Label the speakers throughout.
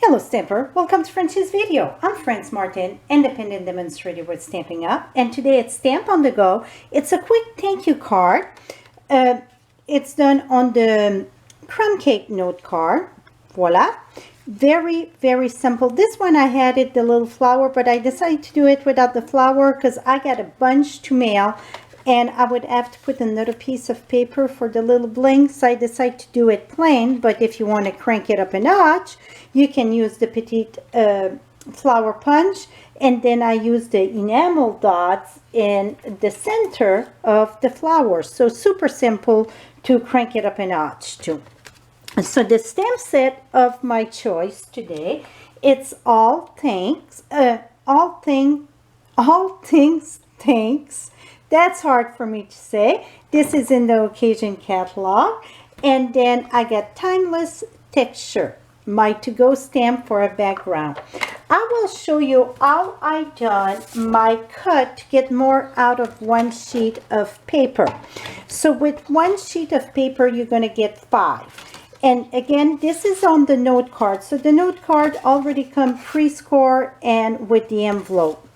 Speaker 1: Hello Stamper, welcome to French's video. I'm Franz Martin, independent demonstrator with Stampin' Up, and today it's Stamp on the Go. It's a quick thank you card. It's done on the crumb cake note card. Voila. Very, very simple. This one I had it, the little flower, but I decided to do it without the flower because I got a bunch to mail and I would have to put another piece of paper for the little bling, so I decided to do it plain. But if you want to crank it up a notch, you can use the petite flower punch, and then I use the enamel dots in the center of the flower. So super simple to crank it up a notch too. So the stamp set of my choice today, it's all things thanks. That's hard for me to say. This is in the occasion catalog. And then I got timeless texture, my to-go stamp for a background. I will show you how I done my cut to get more out of one sheet of paper. So with one sheet of paper, you're going to get 5. And again, this is on the note card. So the note card already comes pre-scored and with the envelope.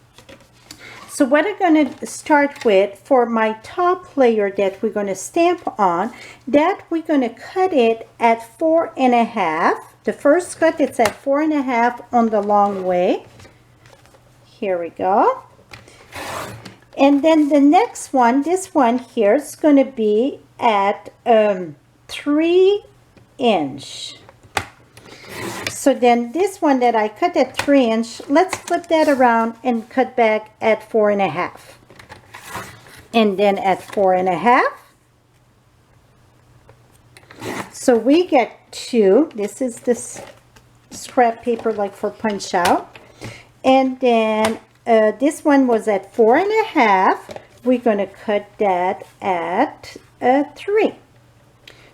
Speaker 1: So what I'm going to start with for my top layer that we're going to stamp on, that we're going to cut it at 4.5. The first cut, it's at 4.5 on the long way. Here we go. And then the next one, this one here, is going to be at 3 inch. So then this one that I cut at 3 inch, let's flip that around and cut back at 4.5. And then at 4.5. So we get 2. This is this scrap paper like for punch out. And then this one was at 4.5. We're going to cut that at 3.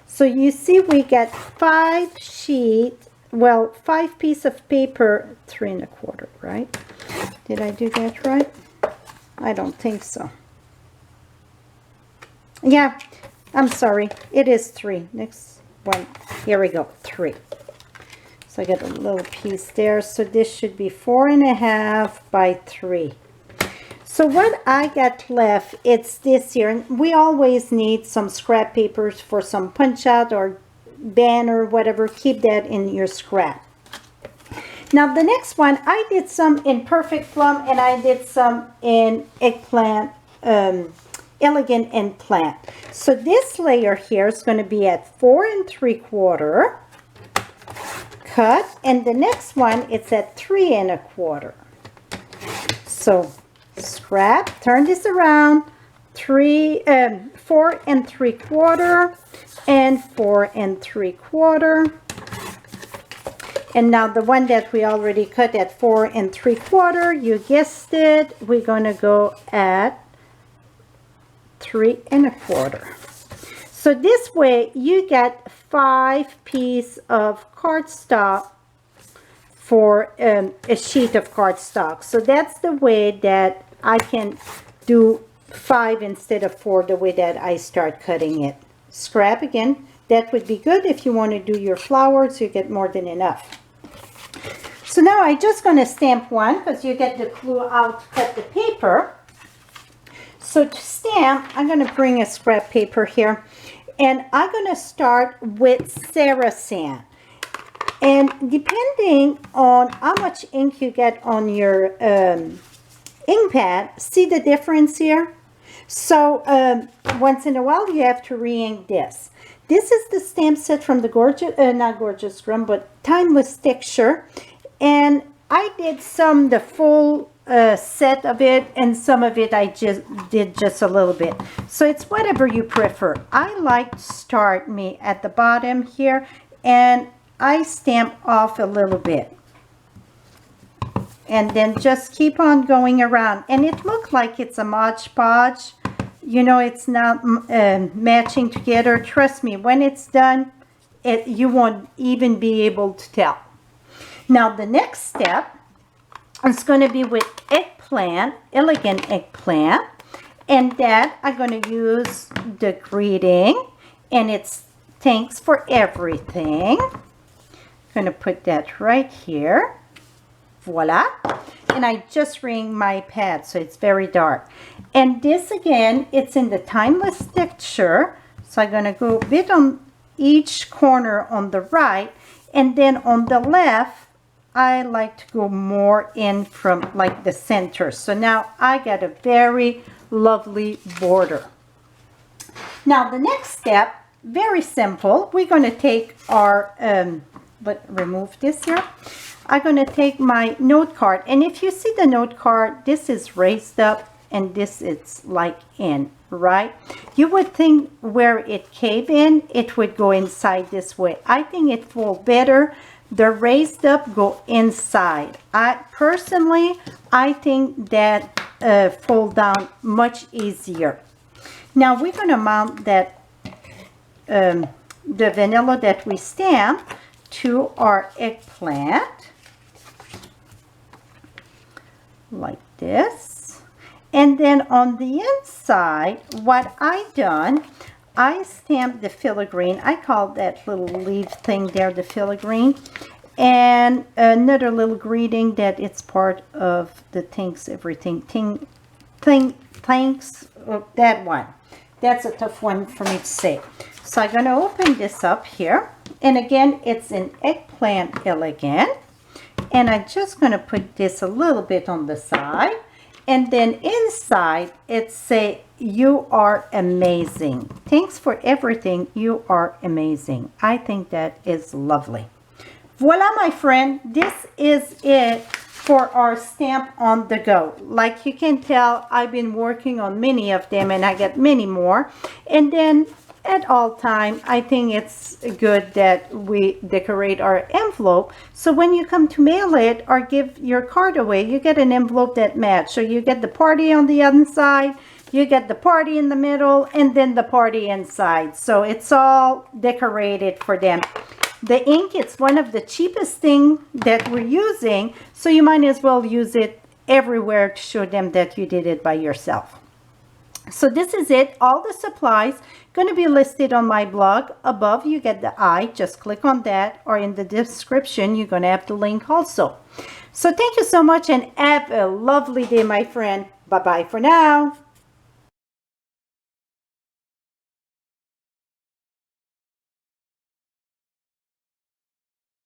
Speaker 1: So you see we got 5 sheets. Well, 5 pieces of paper, 3.25, right? Did I do that right? I don't think so. Yeah, I'm sorry. It is 3. Next one. Here we go. 3. So I got a little piece there. So this should be 4.5 by 3. So what I got left, it's this here. And we always need some scrap papers for some punch out or banner, whatever. Keep that in your scrap. Now the next one, I did some in perfect plum and I did some in eggplant, elegant eggplant. So this layer here is going to be at 4.75 cut, and the next one it's at 3.25. So scrap, turn this around, 4.75 and 4.75. And now the one that we already cut at 4.75, you guessed it, we're going to go at 3.25. So this way you get 5 pieces of cardstock for a sheet of cardstock. So that's the way that I can do 5 instead of 4, the way that I start cutting it. Scrap again, that would be good if you want to do your flowers, you get more than enough. So now I'm just going to stamp one because you get the clue how to cut the paper. So to stamp, I'm going to bring a scrap paper here, and I'm going to start with Sarah Sand. And depending on how much ink you get on your ink pad, see the difference here? So once in a while you have to re-ink this. This is the stamp set from the gorgeous, not gorgeous drum, but timeless texture. And I did the full set of it, and some of it I just did just a little bit. So it's whatever you prefer. I like to start me at the bottom here, and I stamp off a little bit. And then just keep on going around. And it looked like it's a Mod Podge. You know, it's not matching together. Trust me, when it's done, you won't even be able to tell. Now the next step is going to be with eggplant, elegant eggplant. And that I'm going to use the greeting. And it's thanks for everything. Gonna put that right here. Voila. And I just ring my pad so it's very dark. And this again, it's in the timeless texture. So I'm gonna go a bit on each corner on the right, and then on the left I like to go more in from like the center. So now I got a very lovely border. Now the next step, very simple. We're going to take our but remove this here. I'm going to take my note card, and if you see the note card, this is raised up and this is like in, right? You would think where it cave in, it would go inside this way. I think it will better the raised up go inside. I personally think that fold down much easier. Now we're going to mount that the vanilla that we stamp to our eggplant like this. And then on the inside, what I done, I stamped the filigree. I call that little leaf thing there the filigree. And another little greeting that it's part of the thanks everything. Thanks, that one. That's a tough one for me to say. So I'm going to open this up here. And again, it's an eggplant elegant. And I'm just going to put this a little bit on the side. And then inside, it say, you are amazing. Thanks for everything. You are amazing. I think that is lovely. Voila, my friend. This is it for our stamp on the go. Like you can tell, I've been working on many of them and I get many more. And then at all time, I think it's good that we decorate our envelope. So when you come to mail it or give your card away, you get an envelope that matches. So you get the party on the inside, you get the party in the middle, and then the party inside. So it's all decorated for them. The ink, it's one of the cheapest thing that we're using. So you might as well use it everywhere to show them that you did it by yourself. So this is it. All the supplies going to be listed on my blog. Above you get the eye. Just click on that, or in the description you're going to have the link also. So thank you so much and have a lovely day, my friend. Bye bye for now.